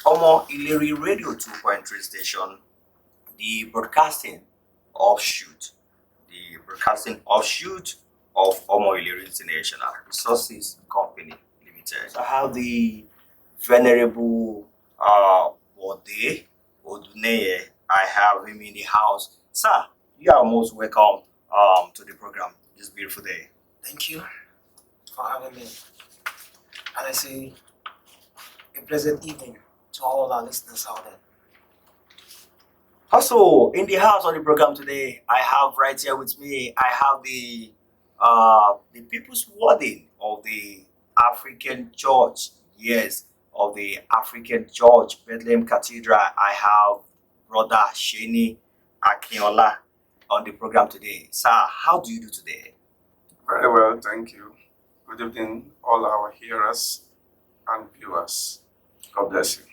Omo Ileri Radio 2.3 station, the broadcasting offshoot, the broadcasting offshoot of Omo Ileri International Resources Company Limited. So I have the Venerable Bode Oduneye. I have him in the house. Sir, you are most welcome to the program this beautiful day. Thank you for having me. And I say a pleasant evening to all our listeners out there. Also, in the house on the program today, I have right here with me, I have the people's warden of the African Church. Yes, of the African Church, Bethlehem Cathedral. I have Brother Seni Akinola on the program today. Sir, how do you do today? Very well, thank you. Good evening, all our hearers and viewers. God bless you.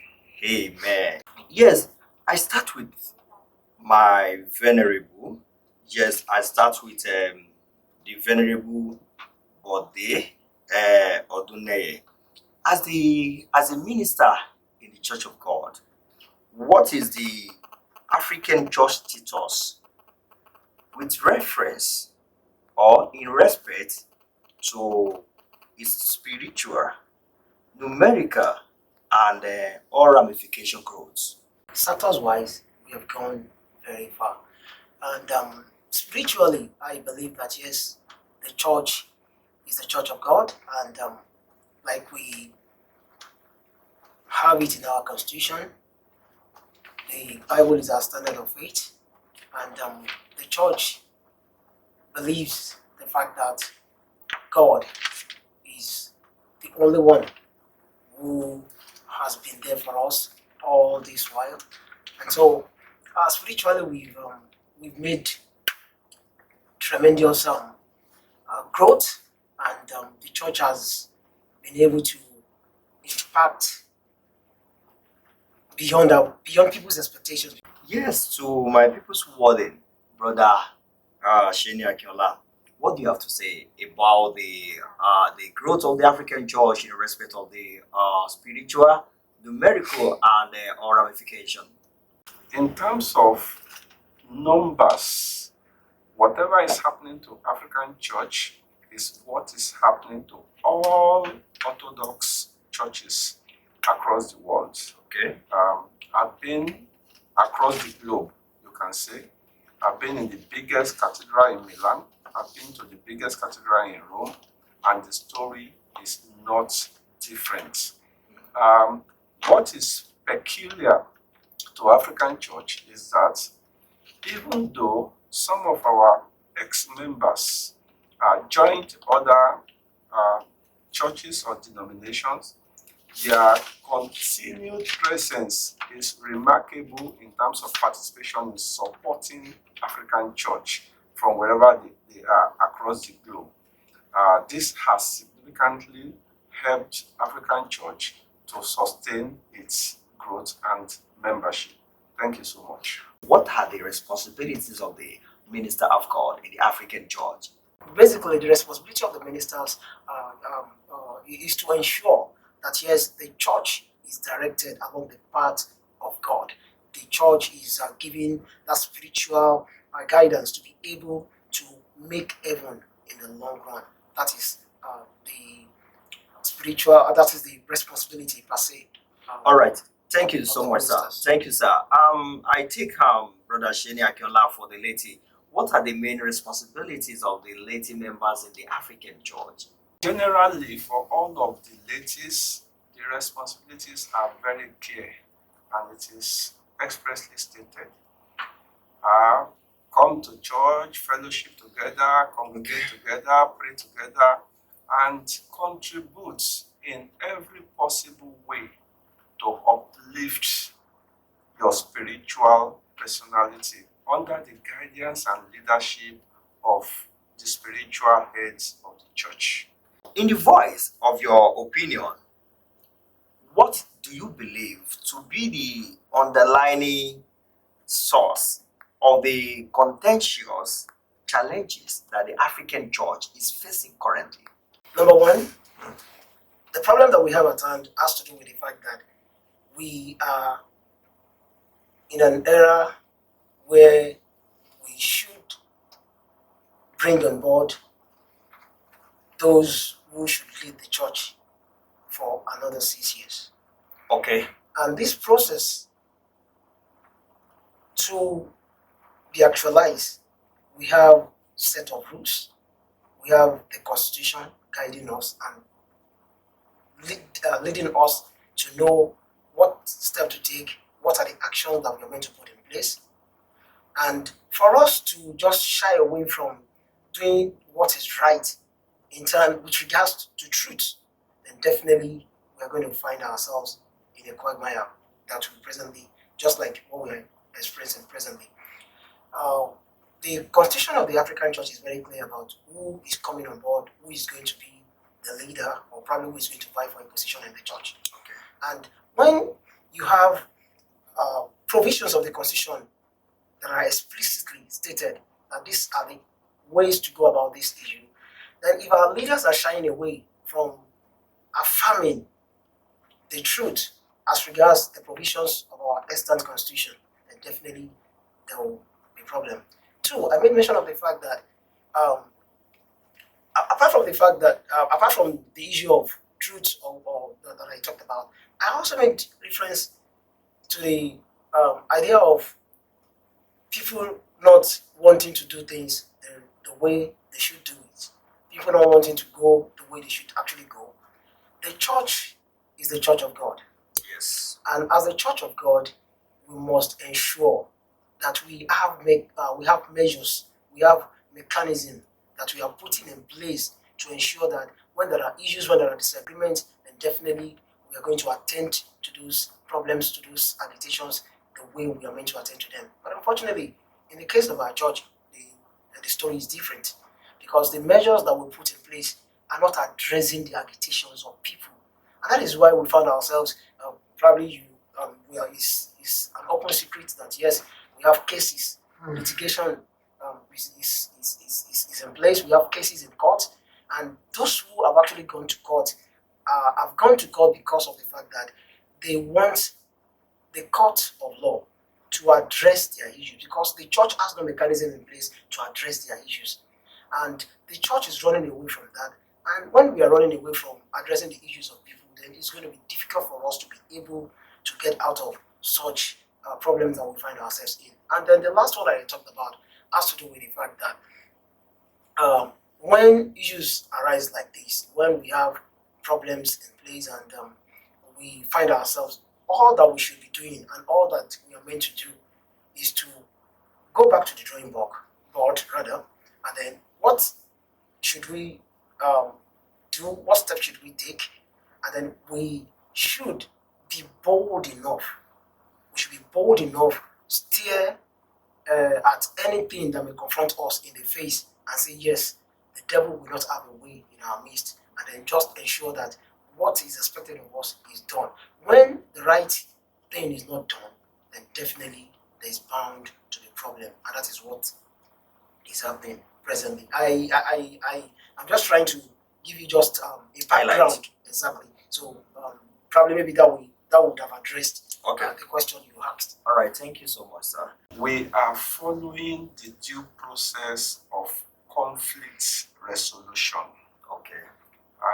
Amen. Yes, I start with my venerable. Yes, I start with the venerable Bode Oduneye. As a minister in the Church of God, what is the African church status with reference or in respect to its spiritual, numerical, and all ramification growth? Status wise, we have gone very far. And spiritually, I believe that yes, the church is the church of God, and like we have it in our constitution, the Bible is our standard of faith, and the church believes the fact that God is the only one who has been there for us all this while. And so, spiritually, we've made tremendous growth, and the church has been able to impact beyond people's expectations. Yes, to my people's warden, Brother Sheni Akinola, what do you have to say about the growth of the African church in respect of the spiritual, numerical, and all ramification? In terms of numbers, whatever is happening to African church is what is happening to all Orthodox churches across the world. Okay. I've been across the globe, you can say. I've been in the biggest cathedral in Milan. I've been to the biggest cathedral in Rome, and the story is not different. What is peculiar to African church is that even though some of our ex-members joined other churches or denominations, their continued presence is remarkable in terms of participation in supporting African church from wherever they are across the globe. This has significantly helped African church to sustain its growth and membership. Thank you so much. What are the responsibilities of the minister of God in the African church? Basically, the responsibility of the ministers is to ensure that yes, the church is directed along the path of God. The church is giving that spiritual guidance to be able to make heaven in the long run. That is the spiritual. That is the responsibility per se. All right. Thank you so the much, sir. ministers. Thank you, sir. I take Brother Sheni Akinola for the laity. What are the main responsibilities of the laity members in the African church? Generally, for all of the ladies, the responsibilities are very clear and it is expressly stated. Come to church, fellowship together, congregate together, pray together, and contribute in every possible way to uplift your spiritual personality under the guidance and leadership of the spiritual heads of the church. In the voice of your opinion, what do you believe to be the underlying source of the contentious challenges that the African church is facing currently? Number one, the problem that we have at hand has to do with the fact that we are in an era where we should bring on board those who should lead the church for another 6 years. Okay. And this process, to be actualized, we have set of rules, we have the constitution guiding us and leading us to know what step to take, what are the actions that we are meant to put in place. And for us to just shy away from doing what is right in turn with regards to truth, then definitely we are going to find ourselves in a quagmire that we presently, just like what we are experiencing presently. The constitution of the African Church is very clear about who is coming on board, who is going to be the leader, or probably who is going to vie for a position in the church. Okay. And when you have provisions of the constitution that are explicitly stated that these are the ways to go about this issue, then if our leaders are shying away from affirming the truth as regards the provisions of our extant constitution, then definitely there will be a problem. Two, I made mention of the fact that apart from the issue of truth or that I talked about, I also made reference to the idea of people not wanting to do things the way they should do it. People not wanting to go the way they should actually go. The church is the church of God. Yes. And as the church of God, we must ensure that we have measures, we have mechanism that we are putting in place to ensure that when there are issues, when there are disagreements, then definitely we are going to attend to those problems, to those agitations, the way we are meant to attend to them. But unfortunately, in the case of our church, the story is different because the measures that we put in place are not addressing the agitations of people. And that is why we found ourselves, probably it's an open secret that yes, we have cases, litigation is in place, we have cases in court, and those who have actually gone to court have gone to court because of the fact that they want the court of law to address their issues because the church has no mechanism in place to address their issues. And the church is running away from that. And when we are running away from addressing the issues of people, then it's going to be difficult for us to be able to get out of such problems that we find ourselves in. And then the last one that I talked about has to do with the fact that when issues arise like this, when we have problems in place and we find ourselves, all that we should be doing and all that we are meant to do is to go back to the drawing board rather, and then what should we do? What steps should we take? And then we should be bold enough. We should be bold enough, stare at anything that may confront us in the face and say, yes, the devil will not have a way in our midst, and then just ensure that what is expected of us is done. When the right thing is not done, then definitely there is bound to be a problem, and that is what is happening presently. I'm just trying to give you just a background exactly. So probably maybe that would have addressed the question you asked. All right. Thank you so much, sir. We are following the due process of conflict resolution. Okay.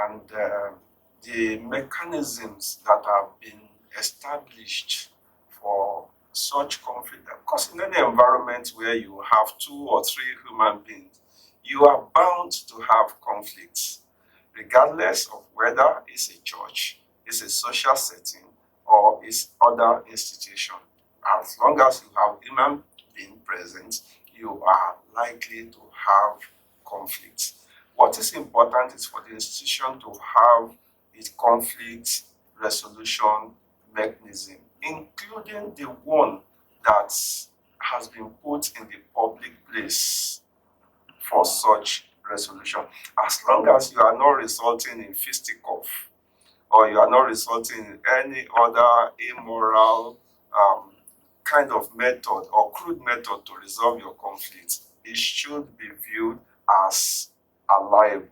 And the mechanisms that have been established for such conflict. Of course, in any environment where you have 2 or 3 human beings, you are bound to have conflicts, regardless of whether it's a church, it's a social setting, or it's other institution. As long as you have human being present, you are likely to have conflicts. What is important is for the institution to have its conflict resolution mechanism, including the one that has been put in the public place for such resolution. As long as you are not resulting in fisticuff or you are not resulting in any other immoral kind of method or crude method to resolve your conflict, it should be viewed as allowable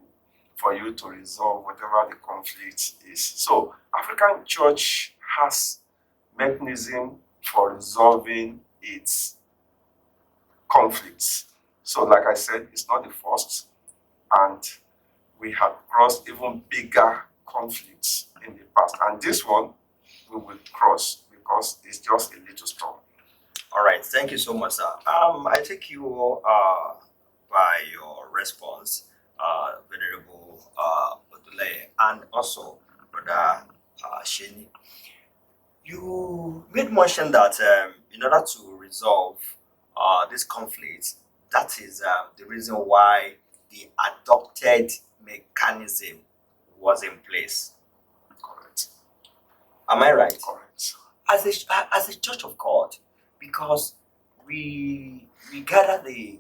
for you to resolve whatever the conflict is. So, African Church has mechanism for resolving its conflicts. So, like I said, it's not the first, and we have crossed even bigger conflicts in the past. And this one we will cross because it's just a little strong. All right, thank you so much, sir. I take you by your response, Venerable Oduneye, and also Brother Seni. You made mention that in order to resolve this conflict, that is the reason why the adopted mechanism was in place. Correct. Am I right? Correct. As a church of God, because we gather the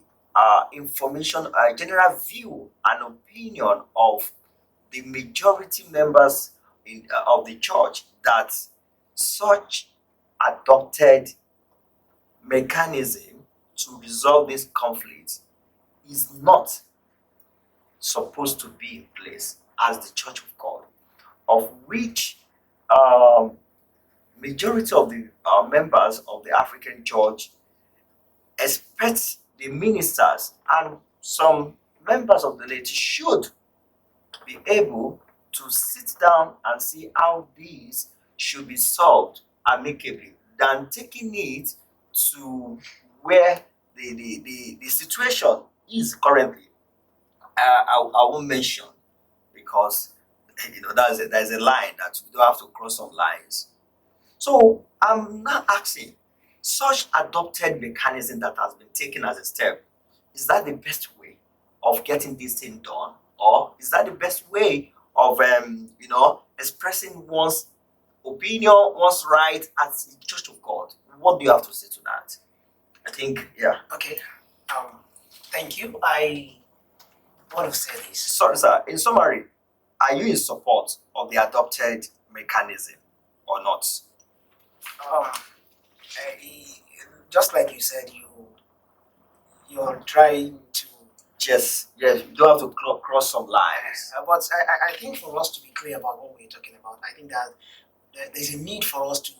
information, general view and opinion of the majority members of the church that such adopted mechanism to resolve this conflict is not supposed to be in place as the church of God, of which um, majority of the members of the African church expect the ministers and some members of the laity should be able to sit down and see how these should be solved amicably than taking it to where the situation is currently. I won't mention because there's a line that we don't have to cross some lines. So I'm now asking, such adopted mechanism that has been taken as a step, is that the best way of getting this thing done, or is that the best way of expressing one's opinion, one's right as the Church of God? What do you have to say to that? I think, yeah. Okay. Thank you. I want to say this. Sorry, sir. In summary, are you in support of the adopted mechanism or not? Just like you said, you're trying to. Yes, yes. You don't have to cross some lines. But I think for us to be clear about what we're talking about, I think that there's a need for us to,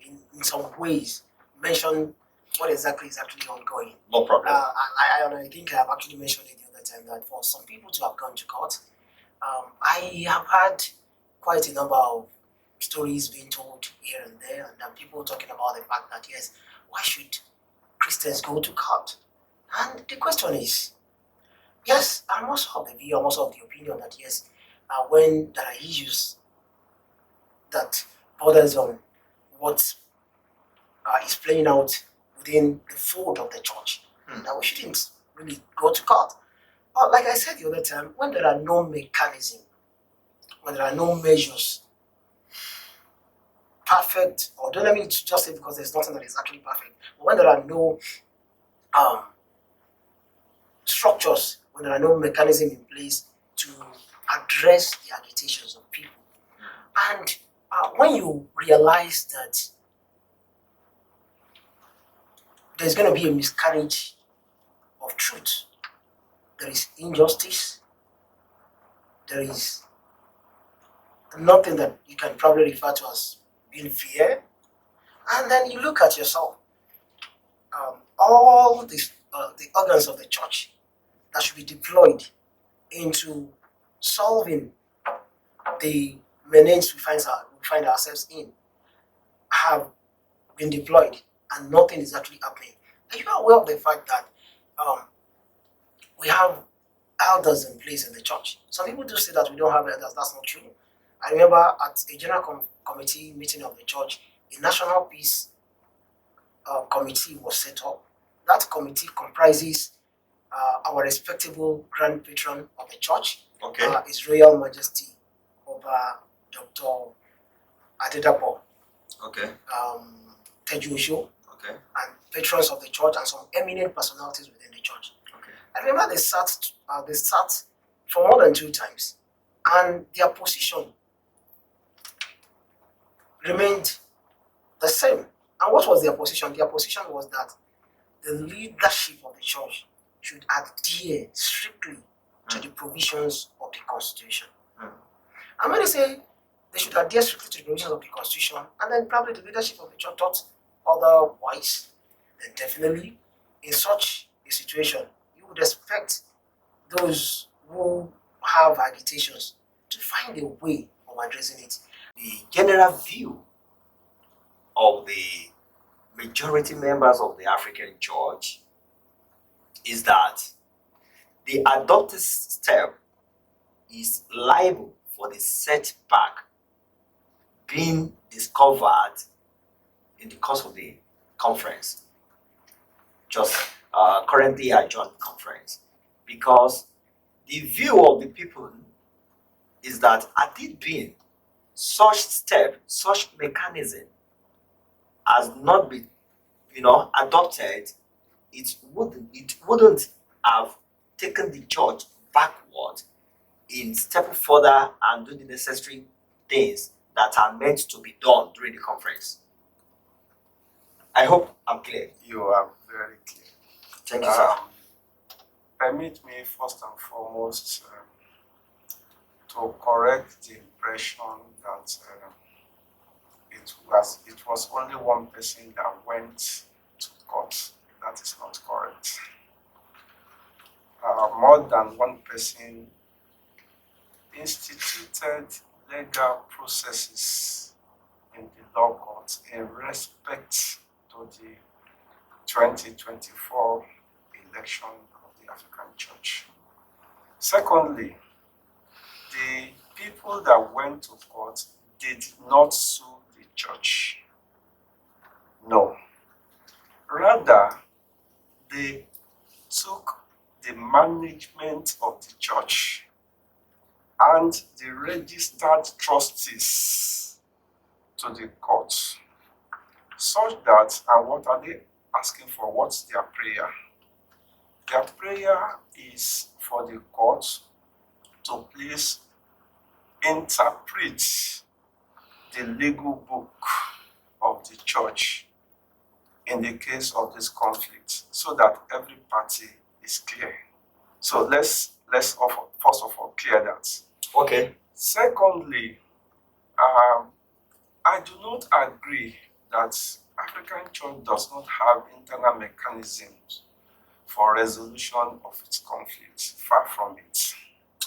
in some ways, mention what exactly is actually ongoing. No problem. I think I've actually mentioned it the other time that for some people to have gone to court, I have had quite a number of stories being told here and there, and then people talking about the fact that yes, why should Christians go to court? And the question is, yes, I'm also of the view, I'm also of the opinion that yes, when there are issues that borders on what is playing out within the fold of the church, that we shouldn't really go to court. But like I said the other time, when there are no mechanism, when there are no measures perfect, or don't let me just say because there's nothing that is actually perfect, but when there are no structures, when there are no mechanism in place to address the agitations of people, and when you realize that there's going to be a miscarriage of truth, there is injustice, there is nothing that you can probably refer to as being fair, and then you look at yourself, all the organs of the church that should be deployed into solving the menace we find ourselves in have been deployed, and nothing is actually happening. Are you aware of the fact that we have elders in place in the church? Some people do say that we don't have elders. That's not true. I remember at a general committee meeting of the church, a national peace committee was set up. That committee comprises our respectable grand patron of the church, Okay. His Royal Majesty Oba Dr. Adedapo, Okay. Teju Osho, Okay. and patrons of the church and some eminent personalities within the church. Okay. I remember they sat for more than 2 times, and their position remained the same. And what was their position? Their position was that the leadership of the church should adhere strictly to the provisions of the Constitution. And when they say they should adhere strictly to the provisions of the constitution, and then probably the leadership of the church thought otherwise, then definitely in such a situation, you would expect those who have agitations to find a way of addressing it. The general view of the majority members of the African church is that the adopted step is liable for the setback being discovered in the course of the conference, just currently adjourned conference, because the view of the people is that had it been such step, such mechanism has not been, adopted, it wouldn't have taken the church backward in stepping further and do the necessary things that are meant to be done during the conference. I hope I'm clear. You are very clear. Thank you, sir. Permit me first and foremost to correct the impression that it was only one person that went to court. That is not correct. More than one person instituted legal processes in the law court in respect to the 2024 election of the African Church. Secondly, the people that went to court did not sue the church. No. Rather, they took the management of the church and the registered trustees to the court, such that, and what are they asking for? What's their prayer? Their prayer is for the court to please interpret the legal book of the church in the case of this conflict, so that every party is clear. So let's first of all clear that. Okay. Secondly, I do not agree that African church does not have internal mechanisms for resolution of its conflicts. Far from it.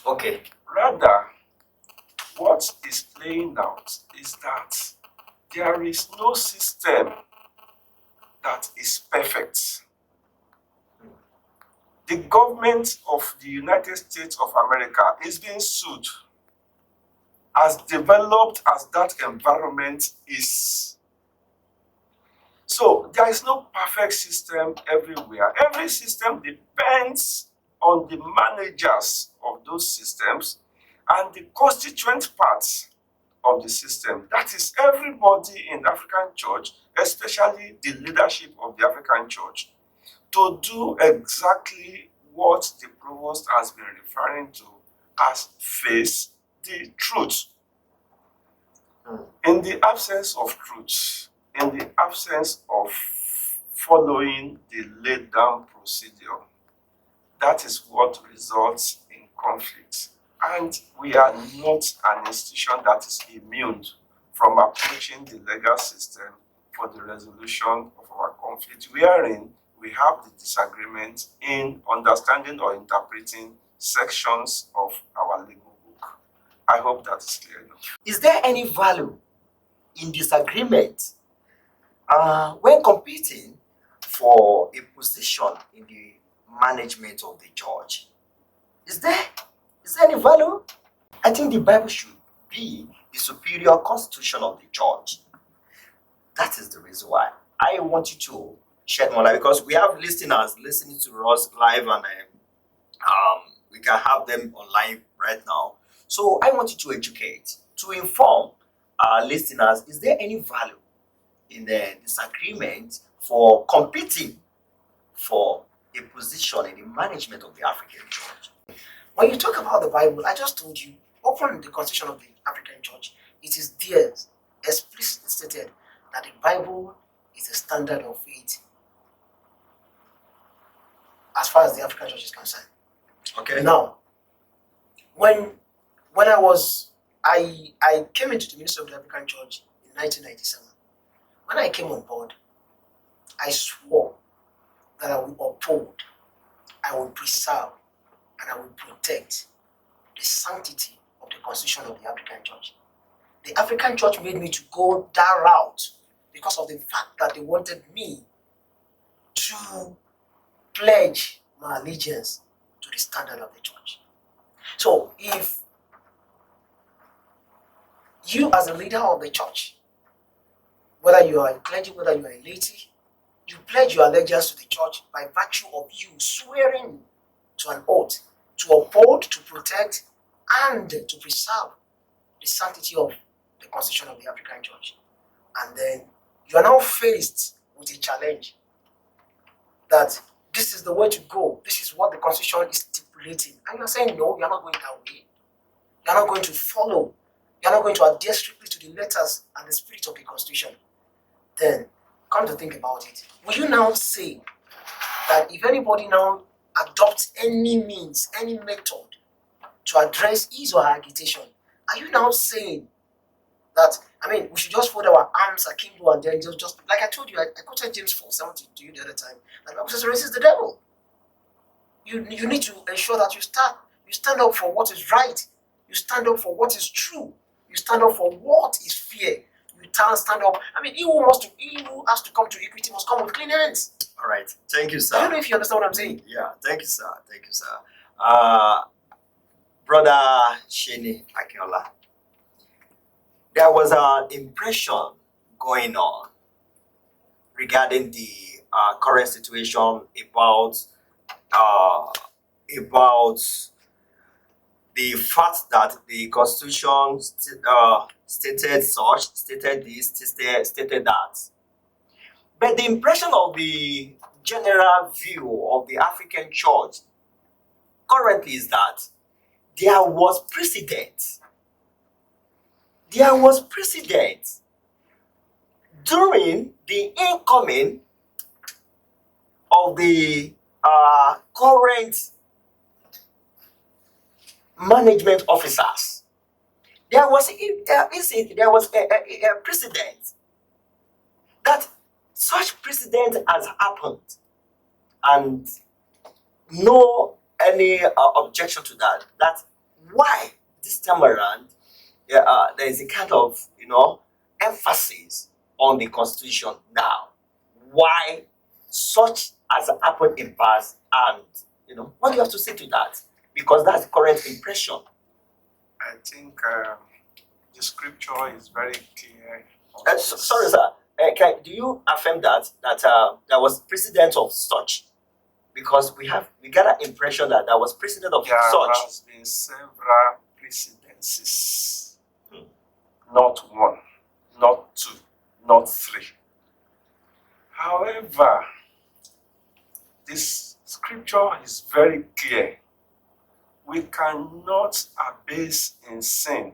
Okay. Rather, what is playing out is that there is no system that is perfect. The government of the United States of America is being sued, as developed as that environment is. So there is no perfect system everywhere. Every system depends on the managers of those systems and the constituent parts of the system. That is everybody in the African church, especially the leadership of the African church, to do exactly what the provost has been referring to as face the truth. In the absence of truth, in the absence of following the laid down procedure, that is what results in conflict. And we are not an institution that is immune from approaching the legal system for the resolution of our conflict, wherein we have the disagreement in understanding or interpreting sections of our legal book. I hope that is clear enough. Is there any value in disagreement when competing for a position in the management of the church? Is there any value? I think the Bible should be the superior constitution of the church. That is the reason why I want you to shed more light, because we have listeners listening to us live, and we can have them online right now. So I want you to educate, to inform our listeners, is there any value in the disagreement for competing for a position in the management of the African church? When you talk about the Bible, I just told you, open the constitution of the African church, it is there explicitly stated that the Bible is the standard of faith as far as the African church is concerned. Okay. Now, when I was I came into the ministry of the African Church in 1997. When I came on board, I swore that I will uphold, I will preserve, and I will protect the sanctity of the constitution of the African Church. The African Church made me to go that route because of the fact that they wanted me to pledge my allegiance to the standard of the church. So if you as a leader of the church, whether you are a clergy, whether you are a laity, you pledge your allegiance to the church by virtue of you swearing to an oath to uphold, to protect, and to preserve the sanctity of the constitution of the African Church. And then you are now faced with a challenge that this is the way to go. This is what the constitution is stipulating. And you're saying, no, you're not going that way. You're not going to follow. You're not going to adhere strictly to the letters and the spirit of the constitution. Then, come to think about it. Will you now say that if anybody now adopts any means, any method to address his or her agitation, are you now saying that, we should just fold our arms akimbo and then just like I told you, I quoted James 4:17 to you the other time, that the opposition resist the devil. You need to ensure that you stand up for what is right, you stand up for what is true, you stand up for what is fair, you stand up. He who has to come to equity must come with clean hands. All right. Thank you, sir. I don't know if you understand what I'm saying. Yeah. Thank you, sir. Thank you, sir. Brother Seni Akinola, there was an impression going on regarding the current situation about the fact that the Constitution stated that. But the impression of the general view of the African Church currently is that there was precedent. There was precedent during the incoming of the current management officers. There was a precedent that such precedent has happened, and no any objection to that. That's why this time around there is a kind of emphasis on the constitution now. Why such has happened in past, and what do you have to say to that? Because that's the current impression. I think the scripture is very clear. Sorry, sir. Do you affirm that there was precedent of such? Because we got an impression that there was precedent of There such. has been several precedences, not one, not two, not three. However, this scripture is very clear. We cannot abase in sin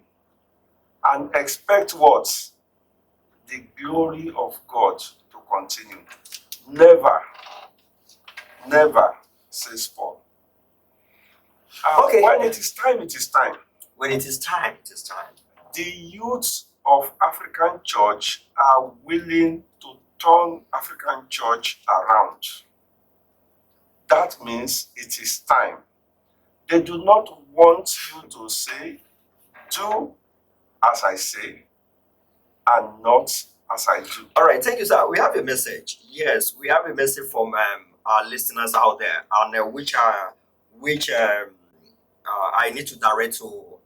and expect what? The glory of God to continue. Never, never, says Paul. Okay. When it is time, it is time. When it is time, it is time. The youth of African church are willing to turn African church around. That means it is time. They do not want you to say, do as I say, and not as I do. All right, thank you, sir. We have a message. Yes, we have a message from our listeners out there, and which I need to direct to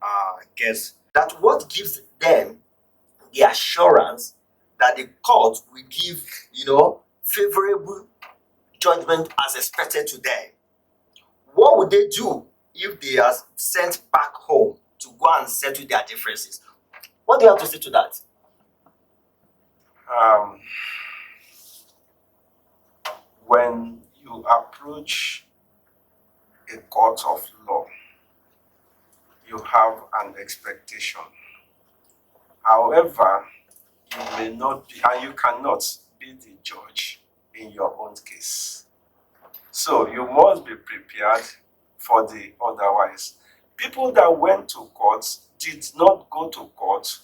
guess that what gives them the assurance that the court will give favorable judgment as expected to them. What would they do if they are sent back home to go and settle their differences? What do you have to say to that? When you approach a court of law, you have an expectation. However, you may not be, and you cannot be the judge in your own case. So you must be prepared for the otherwise. People that went to courts did not go to court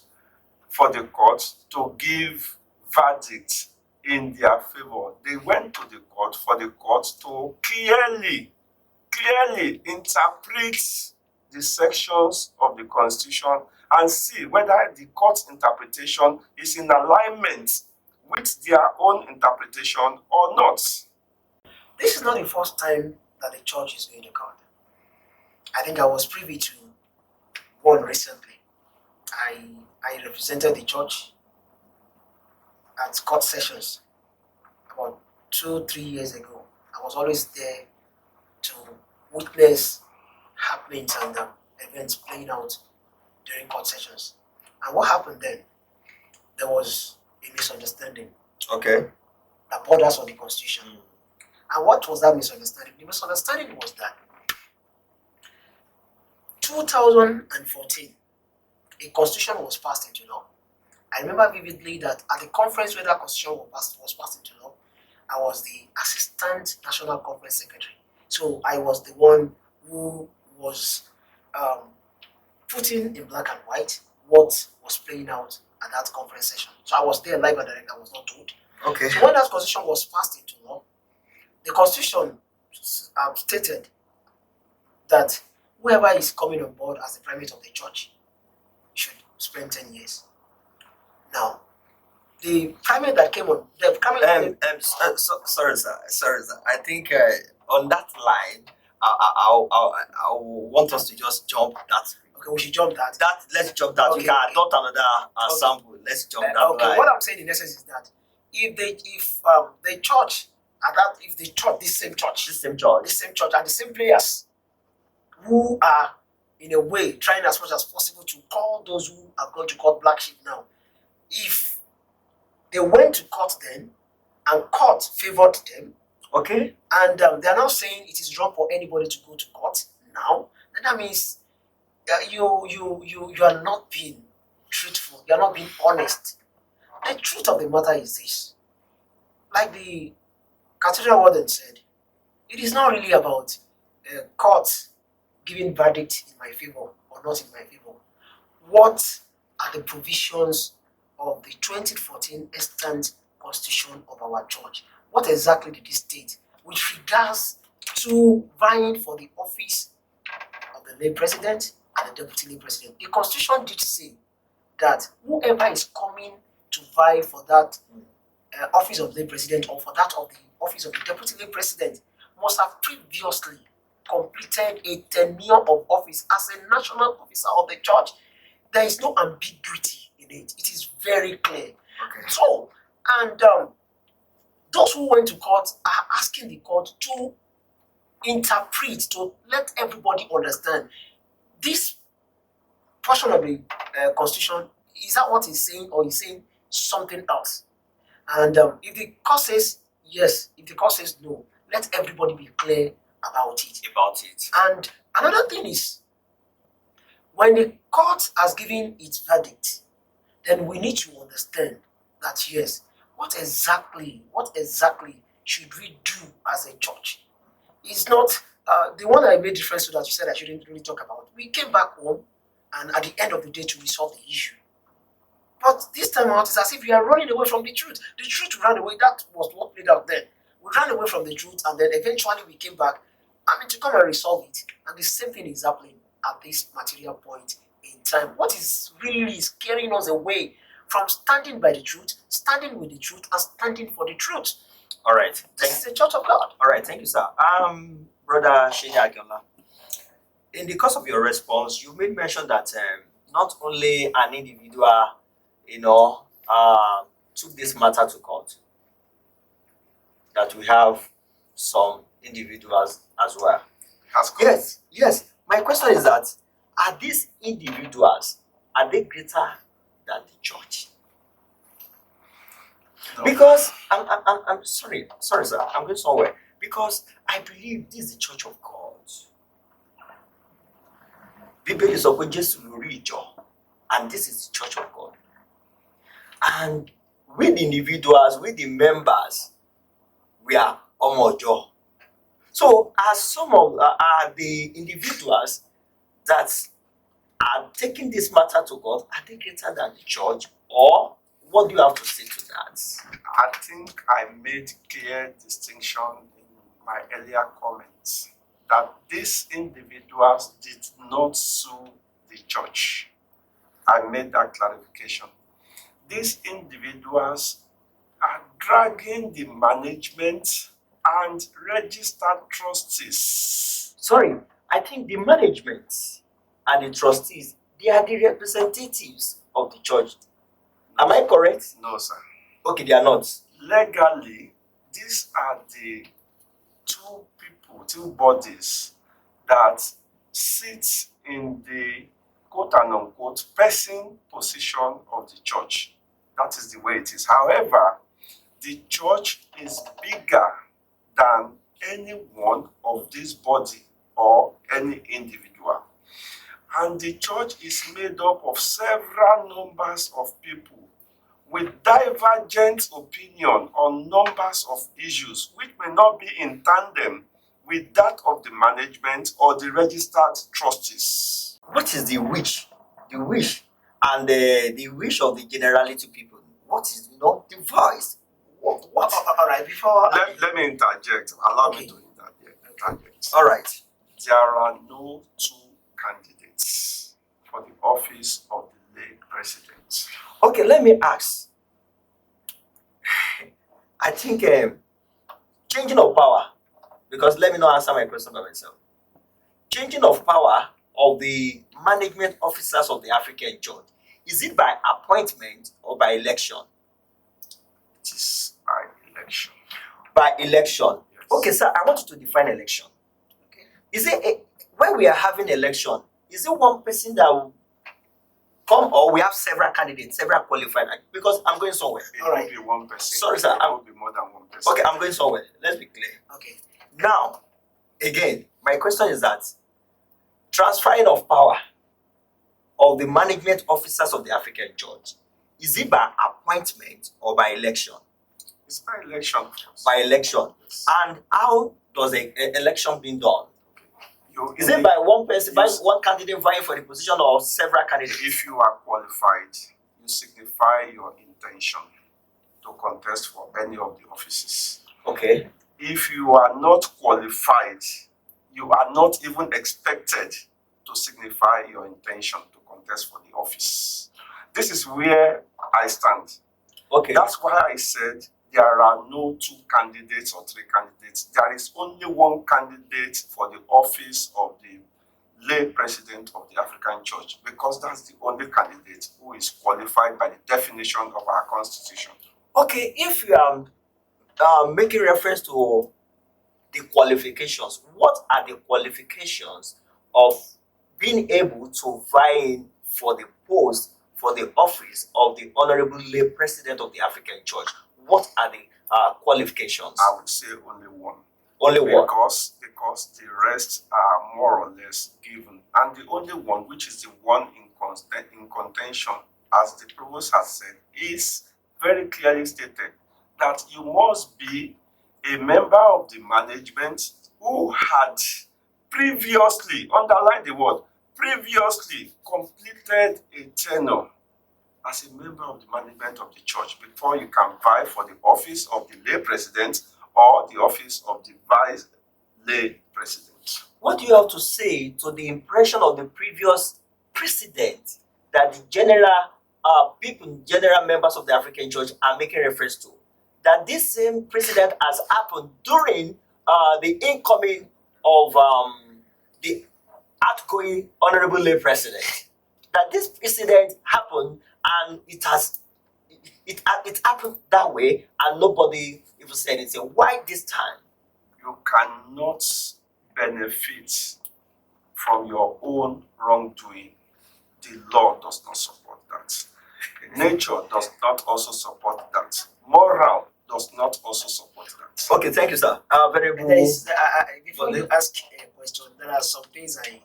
for the court to give verdict in their favor. They went to the court for the court to clearly interpret the sections of the Constitution and see whether the court's interpretation is in alignment with their own interpretation or not. This is not the first time that the church is going to court. I think I was privy to one recently. I represented the church at court sessions about 2-3 years ago. I was always there to witness happenings and events playing out during court sessions. And what happened then? There was a misunderstanding Okay. that borders on the Constitution. And what was that misunderstanding? The misunderstanding was that 2014, a constitution was passed into law. I remember vividly that at the conference where that constitution was passed into law, I was the assistant national conference secretary. So I was the one who was putting in black and white what was playing out at that conference session. So I was there live and direct. I was not told. Okay. So when that constitution was passed into law, the constitution stated that whoever is coming on board as the primate of the church should spend 10 years. Now, the primate that came on, Sorry, sir. I think on that line, I want us to just jump that. okay, we should jump that. Let's jump that. Okay, We can okay. adopt another Okay. sample. Let's jump that Okay, line. what I'm saying in essence is that if the church, this same church, and the same players who are in a way trying as much as possible to call those who have gone to court black sheep now, if they went to court then and court favored them, Okay. and they are now saying it is wrong for anybody to go to court now, then that means you are not being truthful, you are not being honest. The truth of the matter is this: like the cathedral warden said, it is not really about court giving verdict in my favor or not in my favor. What are the provisions of the 2014 extant constitution of our church? What exactly did it state with regards to vying for the office of the lay president and the deputy lay president? The constitution did say that whoever is coming to vie for that office of lay president or for that of the office of the deputy lay president must have previously completed a tenure of office as a national officer of the church. There is no ambiguity in it. It is very clear. Okay. So, and those who went to court are asking the court to interpret, to let everybody understand this portion of the constitution. Is that what he's saying, or he's saying something else? And if the court says yes, if the court says no, let everybody be clear about it. And another thing is, when the court has given its verdict, then we need to understand that yes, what exactly should we do as a church? It's not the one I made reference to that you said I shouldn't really talk about. We came back home and at the end of the day to resolve the issue. But this time out, it's as if we are running away from the truth. The truth we ran away, that was what played out then. We ran away from the truth, and then eventually we came back, to come and resolve it. And the same thing is happening at this material point in time. What is really scaring us away from standing by the truth, standing with the truth, and standing for the truth? All right. This is the church of God. All right. Thank you, sir. Brother Seni Akinola, in the course of your response, you made mention that not only an individual, took this matter to court, that we have some individuals as well. That's correct. Yes. My question is that, are these individuals, are they greater than the church? No. Because I'm sorry, sir, I'm going somewhere. Because I believe this is the church of God. Bíbélì sọ pé Jésù lórí ìjọ, and this is the church of God. And we the individuals, we the members, we are ọmọ-ìjọ. So as some of are the individuals that are taking this matter to God, are they greater than the church? Or what do you have to say to that? I think I made clear distinction in my earlier comments that these individuals did not sue the church. I made that clarification. These individuals are dragging the management and registered trustees. Sorry, I think the management and the trustees, they are the representatives of the church. Am I correct? No, sir. Okay, they are not. Legally, these are the two bodies that sit in the quote and unquote person position of the church. That is the way it is. However, the church is bigger than any one of these body or any individual. And the church is made up of several numbers of people with divergent opinion on numbers of issues which may not be in tandem with that of the management or the registered trustees. What is the wish? The wish and the wish of the generality people. What is not the voice? What? All right, before Let me interject. Allow me Okay. to interject. All right. There are no two candidates for the office of the lay president. Okay, let me ask. I think changing of power, because let me not answer my question by myself. Changing of power of the management officers of the African church, is it by appointment or by election? It is by election. By election. Yes. Okay, sir, I want you to define election. Okay. Is it when we are having election, is it one person that will come or we have several candidates, several qualified? Because I'm going somewhere. It All right. will be one person. Sorry, sir, It will be more than one person. Okay, I'm going somewhere. Let's be clear. okay, Now, again, my question is that transferring of power of the management officers of the African church, is it by appointment or by election? It's by election. By election. Yes. And how does an election being done? Is In it by one person, by Yes. one candidate vying for the position or several candidates? If you are qualified, you signify your intention to contest for any of the offices. Okay. If you are not qualified, you are not even expected to signify your intention to contest for the office. This is where I stand. Okay. That's why I said there are no two candidates or three candidates. There is only one candidate for the office of the lay president of the African church, because that's the only candidate who is qualified by the definition of our constitution. Okay, if you are making reference to the qualifications, what are the qualifications of being able to vie in for the post, for the office of the honorable lay president of the African church? What are the qualifications? I would say only one. Only one. Because the rest are more or less given. And the only one, which is the one in contention, as the provost has said, is very clearly stated that you must be a member of the management who had previously, underline the word, previously completed a tenure as a member of the management of the church before you can vie for the office of the lay president or the office of the vice lay president. What do you have to say to the impression of the previous president that the general general members of the African church are making reference to? That this same president has happened during the incoming of the outgoing honorable lay president. That this president happened and it happened that way and nobody even said anything. Why this time? You cannot benefit from your own wrongdoing. The law does not support that. Nature does not also support that. Moral does not also support that. Okay, thank you, sir. Very and there is before Well, you ask a question, there are some things I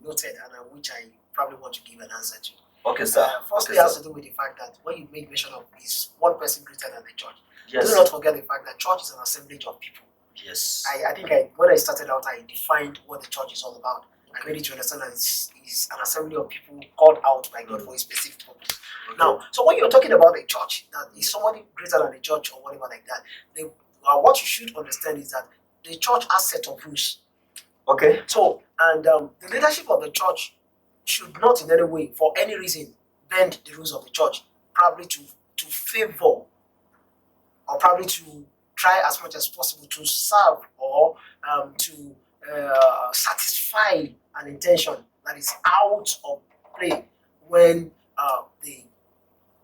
noted and which I probably want to give an answer to. Okay, sir. Firstly, Okay, it has sir. to do with the fact that when you make mention of is one person greater than the church, Yes. do not forget the fact that church is an assemblage of people. Yes. I think when I started out, I defined what the church is all about. I made it to understand that it's an assembly of people called out by God for a specific purpose. Okay. Now, so when you're talking about the church, that is somebody greater than the church or whatever like that, what you should understand is that the church has set of rules. Okay. So, and the leadership of the church should not in any way, for any reason, bend the rules of the church, probably to favor or probably to try as much as possible to serve or to satisfy an intention that is out of play when the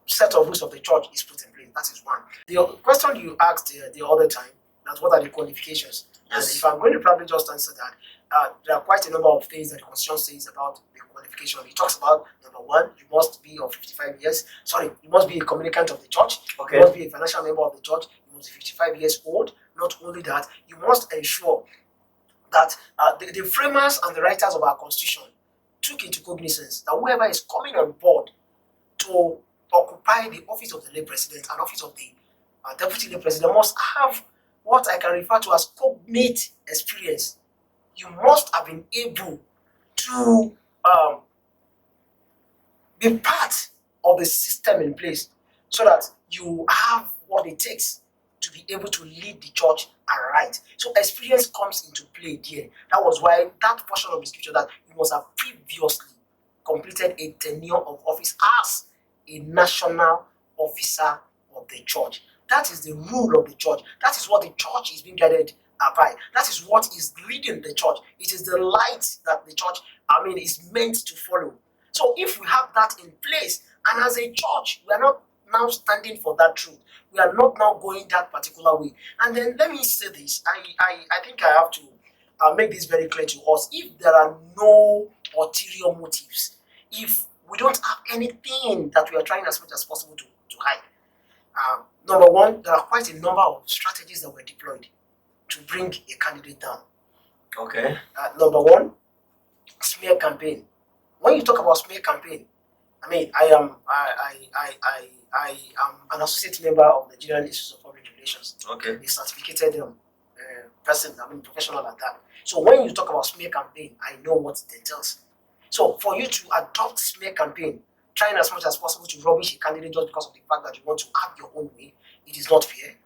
set of rules of the church is put in place. That is one. The question you asked the other time, that what are the qualifications? And Yes. if I'm going to probably just answer that, there are quite a number of things that the Constitution says about the qualification. It talks about, number one, you must be of 55 years. Sorry, you must be a communicant of the church. Okay. You must be a financial member of the church. You must be 55 years old. Not only that, you must ensure that the framers and the writers of our Constitution took into cognizance that whoever is coming on board to occupy the office of the lay president and office of the deputy lay president must have what I can refer to as cognate experience. You must have been able to be part of the system in place so that you have what it takes to be able to lead the church aright. So experience comes into play there. That was why that portion of the scripture that you must have previously completed a tenure of office as a national officer of the church. That is the rule of the church. That is what the church is being guided by. That is what is leading the church. It is the light that the church, is meant to follow. So if we have that in place, and as a church, we are not now standing for that truth. We are not now going that particular way. And then let me say this. I think I have to make this very clear to us. If there are no ulterior motives, if we don't have anything that we are trying as much as possible to hide, number one, there are quite a number of strategies that were deployed to bring a candidate down. Okay. Number one, smear campaign. When you talk about smear campaign, I am an associate member of the Nigerian Institute of Public Relations. Okay. A certificated person, professional at that. So when you talk about smear campaign, I know what it entails. So for you to adopt smear campaign, trying as much as possible to rubbish a candidate just because of the fact that you want to have your own way, it is not fair.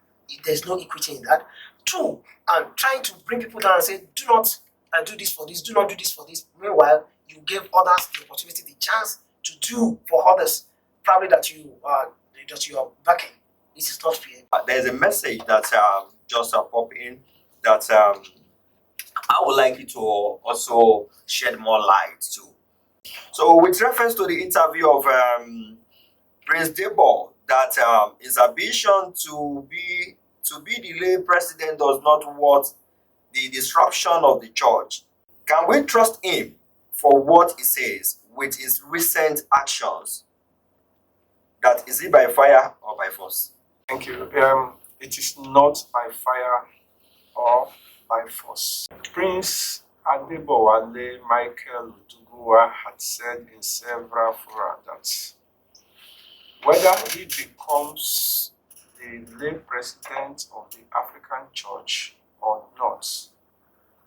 There's no equity in that. Two, trying to bring people down and say, do not do this for this, do not do this for this. Meanwhile, you gave others the opportunity, the chance to do for others, probably that you are backing. This is not fair. There's a message that just pop in that I would like you to also shed more light to. So, with reference to the interview of Prince Debo, that his ambition to be the lay president does not want the disruption of the church. Can we trust him for what he says with his recent actions? That is it by fire or by force? Thank you. It is not by fire or by force. Prince Adebowale Michael Oduneye had said in several fora that whether he becomes the lay president of the African church or not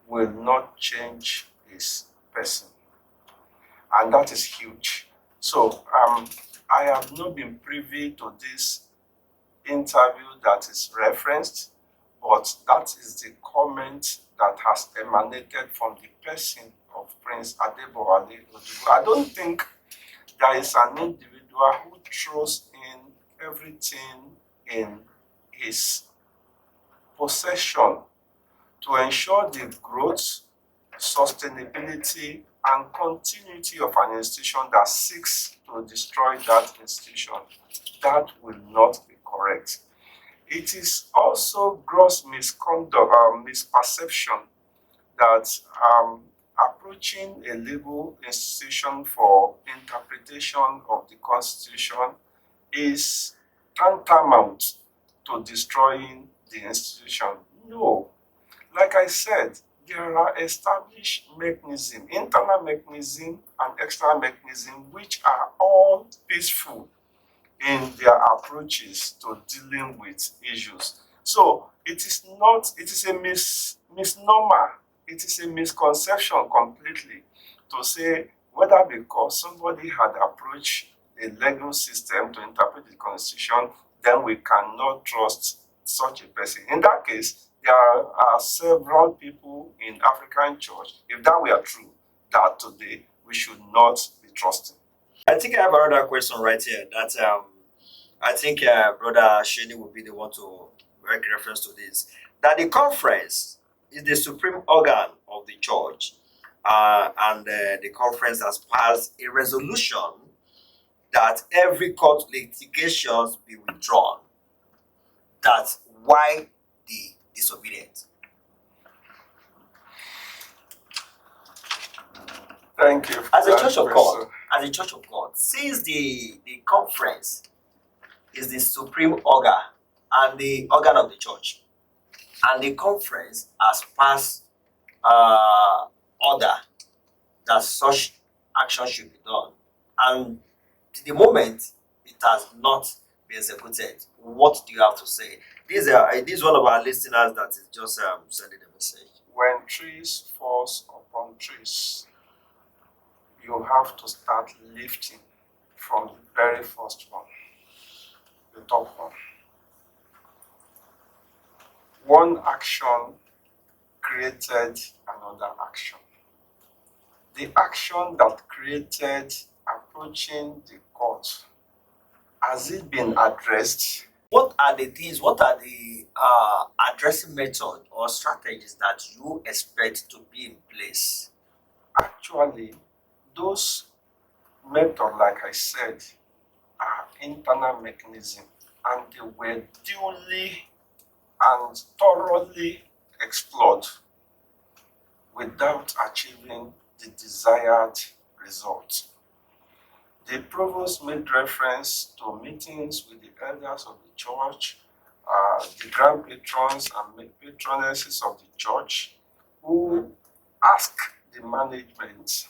will not change his person. And that is huge. So I have not been privy to this interview that is referenced, but that is the comment that has emanated from the person of Prince Adebowale Oduneye. I don't think there is an individual who throws in everything in his possession to ensure the growth, sustainability, and continuity of an institution that seeks to destroy that institution. That will not be correct. It is also gross misconduct, misperception that approaching a legal institution for interpretation of the Constitution is tantamount to destroying the institution. No. Like I said, there are established mechanisms, internal mechanisms and external mechanisms, which are all peaceful in their approaches to dealing with issues. So it is a misnomer, it is a misconception completely to say whether because somebody had approached a legal system to interpret the constitution, then we cannot trust such a person. In that case, there are several people in African church, if that were true, that today we should not be trusting. I think I have another question right here that I think Brother Seni will be the one to make reference to this. That the conference is the supreme organ of the church, and the conference has passed a resolution that every court litigations be withdrawn. That's why the disobedient. Thank you. As a church of God, since the conference is the supreme organ and the organ of the church, and the conference has passed order that such action should be done, and to the moment it has not been executed, what do you have to say? This is one of our listeners that is just sending a message. When trees falls upon trees, you have to start lifting from the very first one, the top one. One action created another action. The action that created approaching the court, has it been addressed? What are the things, what are the addressing methods or strategies that you expect to be in place? Actually, those methods, like I said, are internal mechanisms, and they were duly and thoroughly explored without achieving the desired result. The provost made reference to meetings with the elders of the church, the grand patrons and patronesses of the church, who asked the management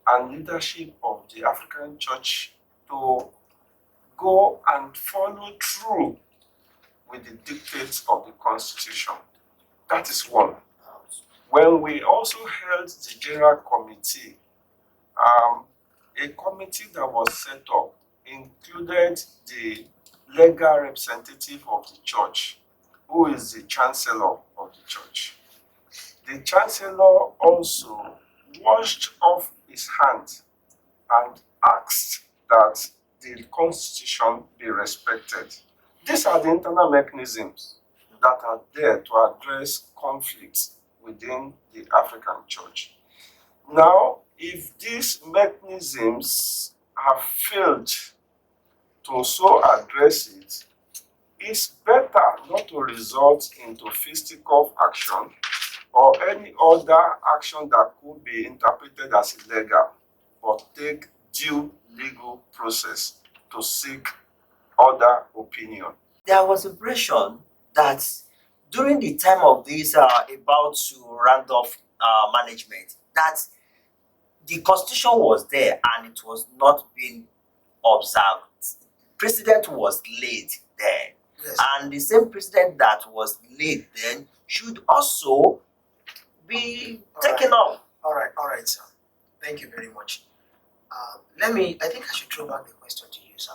and leadership of the African church to go and follow through with the dictates of the constitution. That is one. When we also held the general committee, a committee that was set up included the legal representative of the church, who is the chancellor of the church. The chancellor also washed off his hand and asked that the constitution be respected. These are the internal mechanisms that are there to address conflicts within the African church. Now, if these mechanisms have failed to so address it, it's better not to resort into fisticuff action or any other action that could be interpreted as illegal, but take due legal process to seek other opinion. There was impression that during the time of this about to round off management, that the constitution was there and it was not being observed. Precedent was laid there, Yes. and the same precedent that was laid then should also be taken up. All right, sir. Thank you very much. I think I should throw back the question to you, sir.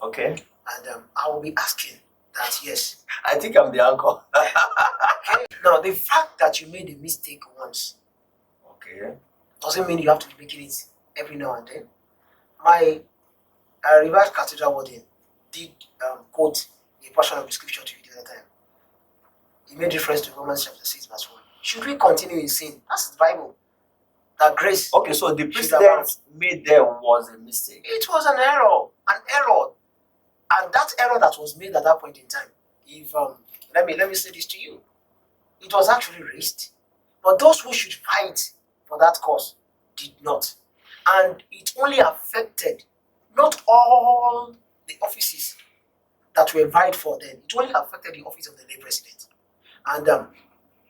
Okay, And I will be asking that, yes. I think I'm the uncle. Now, the fact that you made a mistake once Okay, doesn't mean you have to be making it every now and then. My revised cathedral warden did quote a portion of the scripture to you the other time. He made reference to Romans chapter 6, verse 1. Should we continue in sin? That's the Bible. That grace, okay. So the Should precedent made there was a mistake. it was an error. And that error that was made at that point in time, if let me say this to you, it was actually raised, but those who should fight for that cause did not, and it only affected not all the offices that were vied for then. It only affected the office of the lay president, and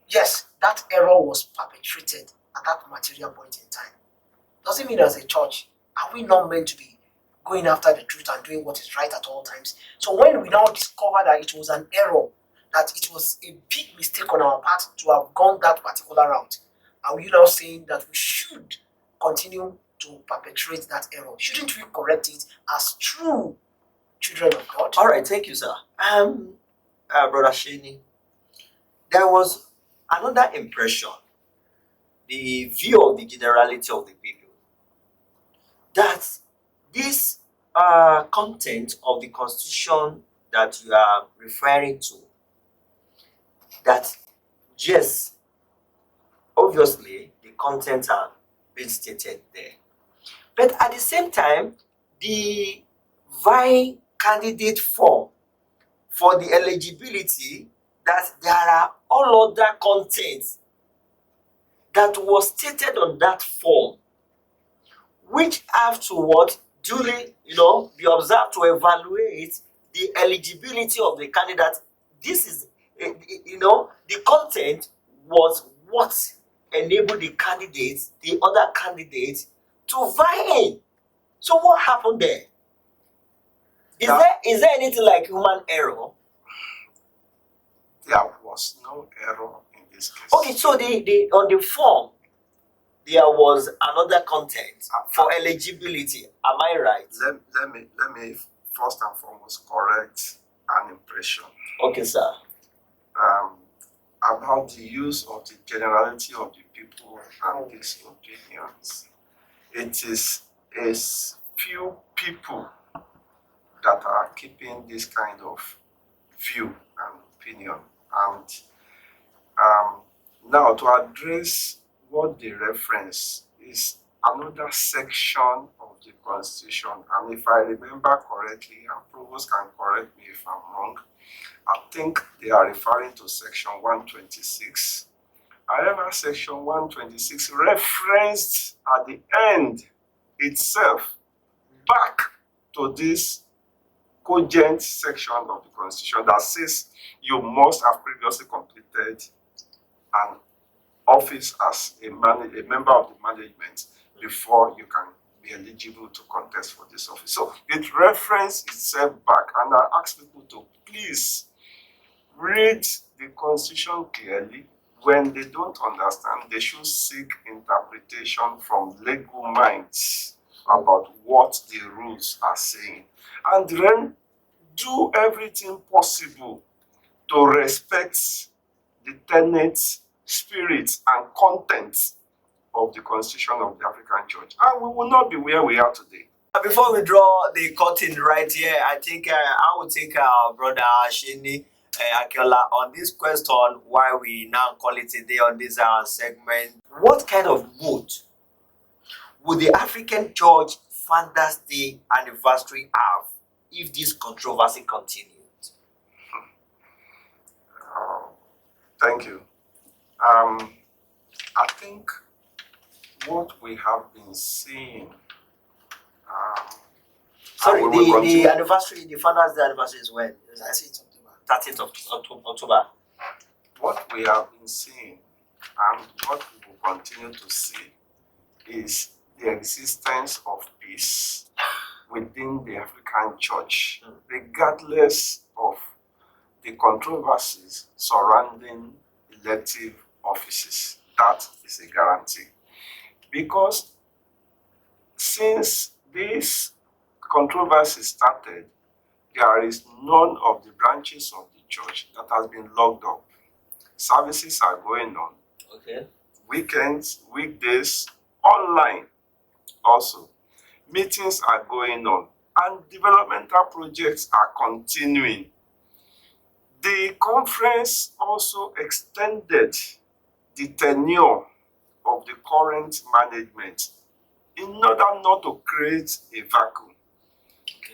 yes, that error was perpetrated at that material point in time. Doesn't mean as a church are we not meant to be going after the truth and doing what is right at all times. So when we now discover that it was an error, that it was a big mistake on our part to have gone that particular route, are we now saying that we should continue to perpetrate that error? Shouldn't we correct it as true children of God? All right, thank you, sir. Brother Seni, there was another impression, the view of the generality of the people, that this content of the constitution that you are referring to, that yes, obviously the contents are being stated there, but at the same time, the vying candidate form for the eligibility, that there are all other contents that was stated on that form, which have to what duly, be observed to evaluate the eligibility of the candidate. This is, the content was what enabled the other candidates to vie in. So what happened there? Is there anything like human error? There was no error in this case. Okay, so the on the form there was another content for eligibility. Am I right? Let me first and foremost correct an impression. Okay, sir. About the use of the generality of the people and these opinions. It is a few people that are keeping this kind of view and opinion. And now to address what they reference is another section of the Constitution. And if I remember correctly, and Provost can correct me if I'm wrong, I think they are referring to section 126. However, section 126 referenced at the end itself back to this cogent section of the Constitution that says you must have previously completed an office as a member of the management before you can be eligible to contest for this office. So it referenced itself back, and I ask people to please read the Constitution clearly. When they don't understand, they should seek interpretation from legal minds about what the rules are saying, and then do everything possible to respect the tenets, spirits, and contents of the Constitution of the African Church, and we will not be where we are today. Before we draw the curtain right here, I think I will take our brother Seni Akinola on this question, why we now call it a day on this segment. What kind of mood would the African Church Founders Day anniversary have if this controversy continued? Thank you. I think what we have been seeing. Sorry, the anniversary, the Founders Day anniversary is when? 13th of October. What we have been seeing and what we will continue to see is the existence of peace within the African Church, regardless of the controversies surrounding elective offices. That is a guarantee. Because since this controversy started, there is none of the branches of the church that has been locked up. Services are going on. Okay. Weekends, weekdays, online also. Meetings are going on, and developmental projects are continuing. The conference also extended the tenure of the current management in order not to create a vacuum.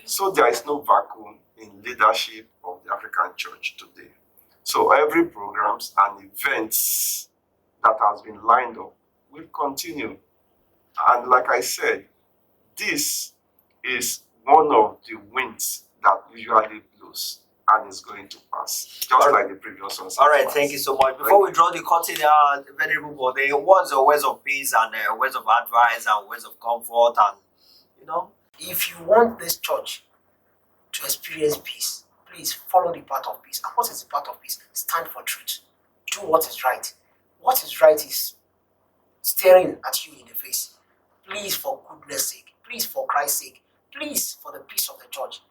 So there is no vacuum in leadership of the African Church today. So every programs and events that has been lined up will continue. And like I said, this is one of the winds that usually blows, and is going to pass, just like the previous ones. All right, thank you so much. Before we draw the curtain, Venerable, there was a words of peace and words of advice and words of comfort, and if you want this church to experience peace, please follow the path of peace. And what is the path of peace? Stand for truth. Do what is right. What is right is staring at you in the face. please, for goodness sake, please, for Christ's sake, please, for the peace of the church,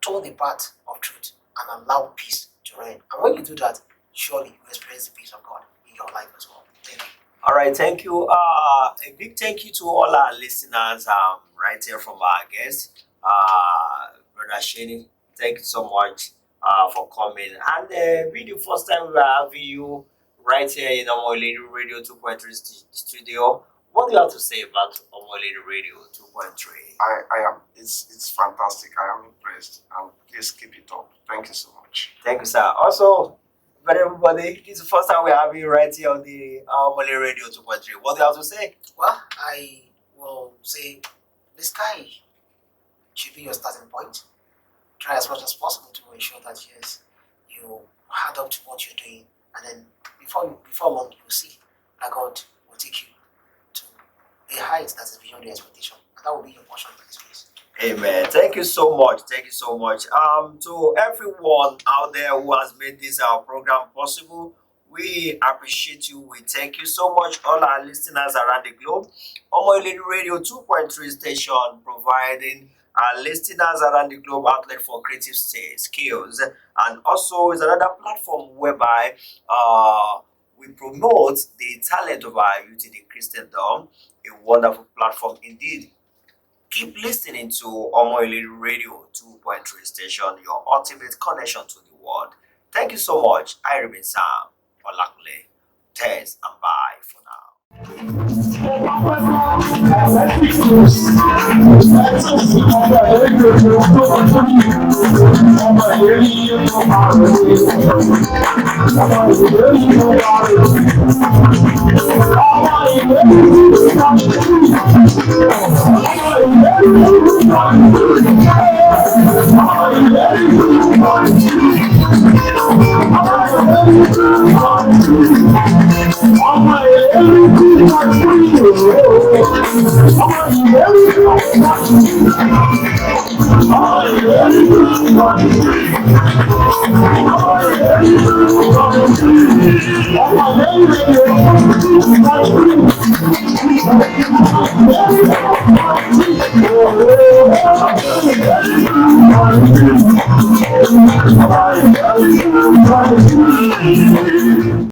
toe the path of truth and allow peace to reign. And when you do that, surely you experience the peace of God in your life as well. Thank you. All right, thank you. A big thank you to all our listeners. Right here from our guest, Brother Seni. Thank you so much for coming. And be the first time we are having you right here in Omo Lady Radio 2.3 studio. What do you have to say about Omo Lady Radio 2.3? I am. It's fantastic. I am impressed. And please keep it up. Thank you so much. Thank you, sir. Also, for everybody, this is the first time we're having you right here on the Omole Radio 2.3. What do you have to say? Well, I will say the sky should be your starting point. Try as much as possible to ensure that yes, you hard up to what you're doing, and then before long you'll see that God will take you to a height that is beyond your expectation, and that will be your portion in this place. Amen. Thank you so much. Thank you so much. To everyone out there who has made this our program possible, we appreciate you. We thank you so much, all our listeners around the globe. Omo Radio 2.3 station providing our listeners around the globe outlet for creative skills, and also is another platform whereby we promote the talent of our youth in the Christendom. A wonderful platform indeed. Keep listening to Omo Radio 2.3 station, your ultimate connection to the world. Thank you so much. I remain Sam Olakule. Thanks and bye for now.